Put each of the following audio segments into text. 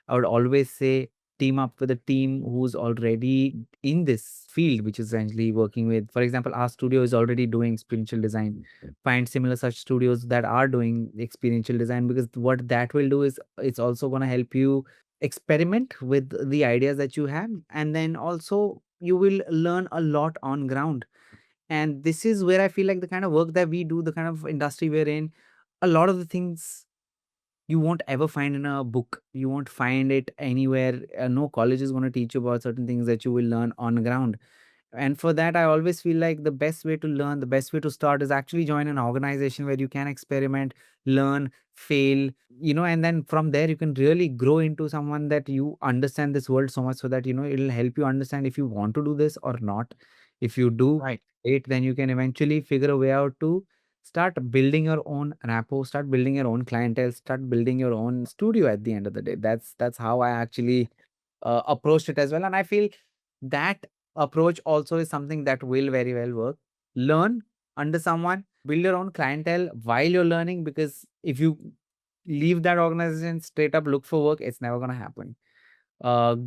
I would always say team up with a team who's already in this field, which is essentially working with, for example, our studio is already doing experiential design. Find similar such studios that are doing experiential design, because what that will do is it's also going to help you experiment with the ideas that you have, and then also you will learn a lot on ground. And this is where I feel like the kind of work that we do, the kind of industry we're in, a lot of the things you won't ever find in a book. You won't find it anywhere. No college is going to teach you about certain things that you will learn on ground. And for that, I always feel like the best way to learn, the best way to start is actually join an organization where you can experiment, learn, fail, and then from there you can really grow into someone that you understand this world so much, so that, it'll help you understand if you want to do this or not. If you do Right. it, then you can eventually figure a way out to start building your own rapport, start building your own clientele, start building your own studio at the end of the day. That's how I actually approached it as well. And I feel that approach also is something that will very well work. Learn under someone, build your own clientele while you're learning, because if you leave that organization straight up look for work, it's never going to happen.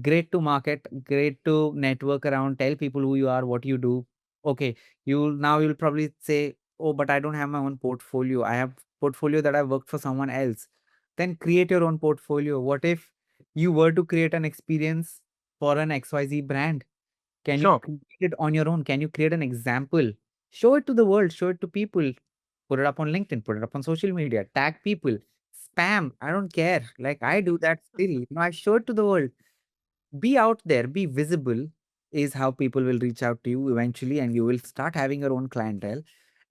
Great to market, great to network around, tell people who you are, what you do. Okay, you'll probably say, oh, but I don't have my own portfolio. I have portfolio that I worked for someone else. Then create your own portfolio. What if you were to create an experience for an XYZ brand? Can you Sure. create it on your own? Can you create an example? Show it to the world, show it to people, put it up on LinkedIn, put it up on social media, tag people, spam. I don't care. Like I do that still. I show it to the world. Be out there, be visible is how people will reach out to you eventually, and you will start having your own clientele.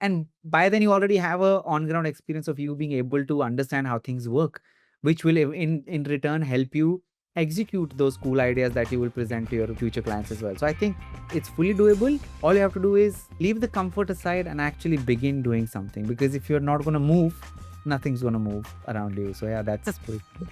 And by then you already have a on ground experience of you being able to understand how things work, which will in return help you execute those cool ideas that you will present to your future clients as well. So I think it's fully doable. All you have to do is leave the comfort aside and actually begin doing something, because if you're not going to move, nothing's going to move around you. So yeah, that's pretty cool.